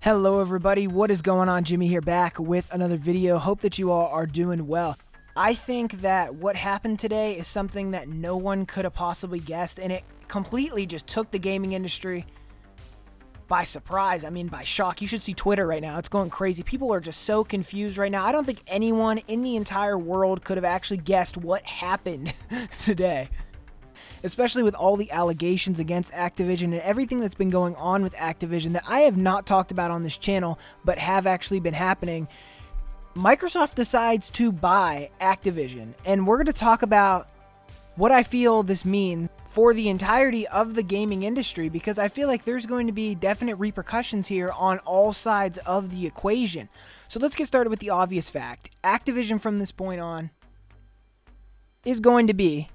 Hello everybody, what is going on? Jimmy here, back with another video. Hope that you all are doing well. I think that what happened today is something that no one could have possibly guessed, and it completely just took the gaming industry by surprise. I mean, by shock. You should see Twitter right now. It's going crazy. People are just so confused right now. I don't think anyone in the entire world could have actually guessed what happened today. Especially with all the allegations against Activision and everything that's been going on with Activision that I have not talked about on this channel, but have actually been happening. Microsoft decides to buy Activision, and we're going to talk about what I feel this means for the entirety of the gaming industry, because I feel like there's going to be definite repercussions here on all sides of the equation. So let's get started with the obvious fact. Activision from this point on is going to be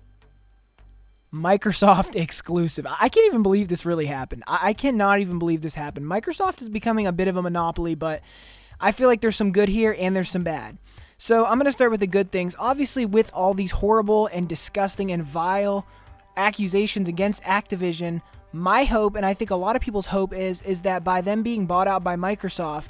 Microsoft exclusive. I can't even believe this really happened. I cannot even believe this happened. Microsoft is becoming a bit of a monopoly, but I feel like there's some good here and there's some bad. So I'm going to start with the good things. Obviously, with all these horrible and disgusting and vile accusations against Activision, my hope, and I think a lot of people's hope is that by them being bought out by Microsoft,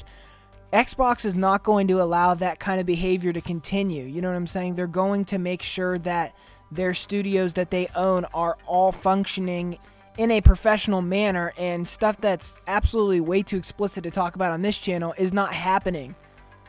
Xbox is not going to allow that kind of behavior to continue. You know what I'm saying? They're going to make sure that their studios that they own are all functioning in a professional manner, and stuff that's absolutely way too explicit to talk about on this channel is not happening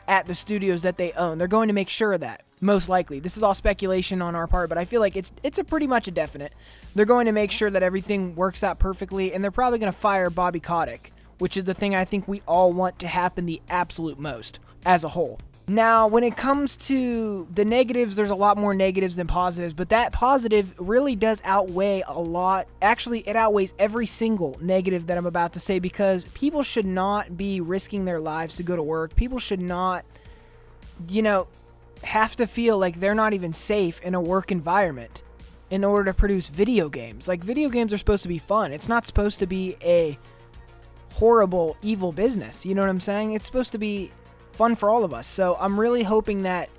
at the studios that they own. They're going to make sure of that, most likely. This is all speculation on our part, but I feel like it's a pretty much a definite. They're going to make sure that everything works out perfectly, and they're probably going to fire Bobby Kotick, which is the thing I think we all want to happen the absolute most as a whole. Now, when it comes to the negatives, there's a lot more negatives than positives, but that positive really does outweigh a lot. Actually, it outweighs every single negative that I'm about to say, because people should not be risking their lives to go to work. People should not, have to feel like they're not even safe in a work environment in order to produce video games. Like, video games are supposed to be fun. It's not supposed to be a horrible, evil business. You know what I'm saying? It's supposed to be fun for all of us. So I'm really hoping that,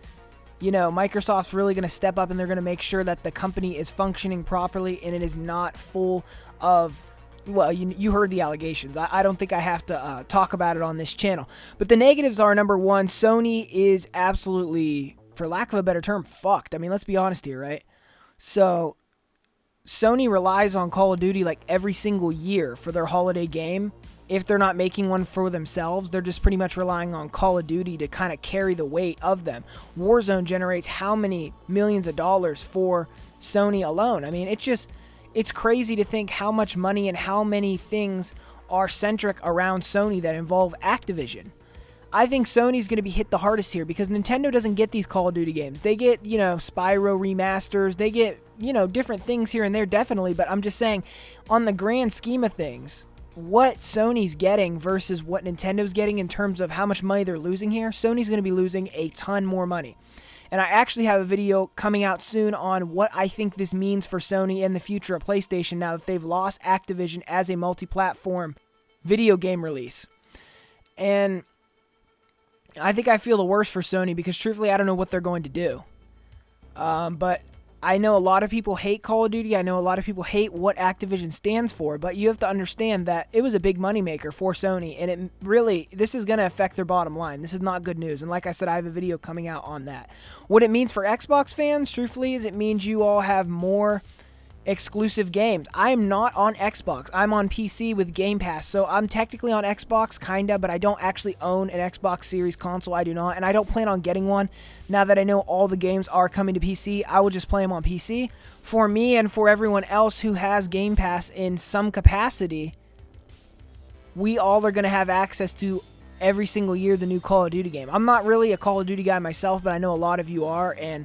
Microsoft's really going to step up and they're going to make sure that the company is functioning properly and it is not full of, well, you heard the allegations. I don't think I have to talk about it on this channel. But the negatives are, number one, Sony is absolutely, for lack of a better term, fucked. I mean, let's be honest here, right? So Sony relies on Call of Duty like every single year for their holiday game. If they're not making one for themselves, they're just pretty much relying on Call of Duty to kind of carry the weight of them. Warzone generates how many millions of dollars for Sony alone? I mean, it's crazy to think how much money and how many things are centric around Sony that involve Activision. I think Sony's going to be hit the hardest here, because Nintendo doesn't get these Call of Duty games. They get, Spyro remasters. They get, different things here and there, definitely. But I'm just saying, on the grand scheme of things, what Sony's getting versus what Nintendo's getting in terms of how much money they're losing here, Sony's going to be losing a ton more money. And I actually have a video coming out soon on what I think this means for Sony and the future of PlayStation now that they've lost Activision as a multi-platform video game release. And I think I feel the worst for Sony, because truthfully I don't know what they're going to do. But I know a lot of people hate Call of Duty. I know a lot of people hate what Activision stands for, but you have to understand that it was a big moneymaker for Sony, and this is going to affect their bottom line. This is not good news, and like I said, I have a video coming out on that. What it means for Xbox fans, truthfully, is it means you all have more exclusive games. I'm not on Xbox. I'm on PC with Game Pass, so I'm technically on Xbox, kinda, but I don't actually own an Xbox Series console. I do not, and I don't plan on getting one. Now that I know all the games are coming to PC, I will just play them on PC. For me and for everyone else who has Game Pass in some capacity, we all are going to have access to every single year the new Call of Duty game. I'm not really a Call of Duty guy myself, but I know a lot of you are, and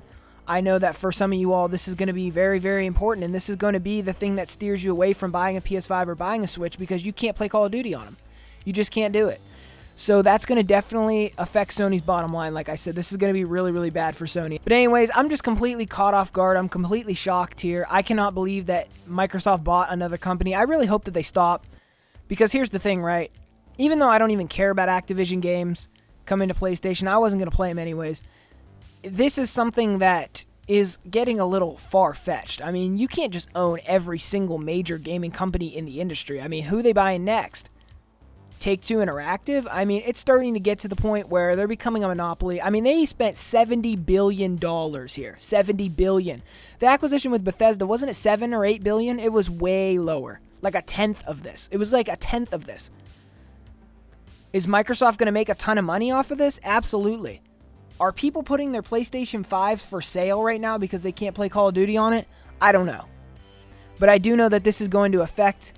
I know that for some of you all, this is going to be very, very important, and this is going to be the thing that steers you away from buying a PS5 or buying a Switch, because you can't play Call of Duty on them. You just can't do it. So that's going to definitely affect Sony's bottom line. Like I said, this is going to be really, really bad for Sony. But anyways, I'm just completely caught off guard. I'm completely shocked here. I cannot believe that Microsoft bought another company. I really hope that they stop, because here's the thing, right? Even though I don't even care about Activision games coming to PlayStation, I wasn't going to play them anyways. This is something that is getting a little far-fetched. I mean, you can't just own every single major gaming company in the industry. I mean, who are they buying next? Take-Two Interactive, I mean, it's starting to get to the point where they're becoming a monopoly. I mean, they spent $70 billion here. $70 billion. The acquisition with Bethesda, wasn't it $7 or $8 billion? It was way lower. Like a tenth of this. It was like a tenth of this. Is Microsoft going to make a ton of money off of this? Absolutely. Are people putting their PlayStation 5s for sale right now because they can't play Call of Duty on it? I don't know. But I do know that this is going to affect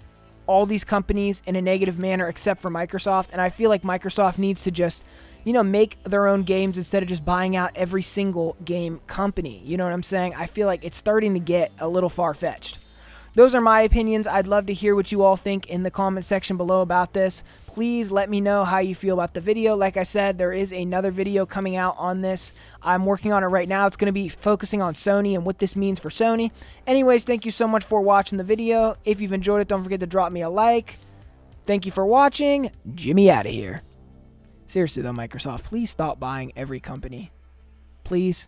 all these companies in a negative manner except for Microsoft, and I feel like Microsoft needs to just, make their own games instead of just buying out every single game company. You know what I'm saying? I feel like it's starting to get a little far-fetched. Those are my opinions. I'd love to hear what you all think in the comment section below about this. Please let me know how you feel about the video. Like I said, there is another video coming out on this. I'm working on it right now. It's going to be focusing on Sony and what this means for Sony. Anyways, thank you so much for watching the video. If you've enjoyed it, don't forget to drop me a like. Thank you for watching. Jimmy out of here. Seriously though, Microsoft, please stop buying every company. Please.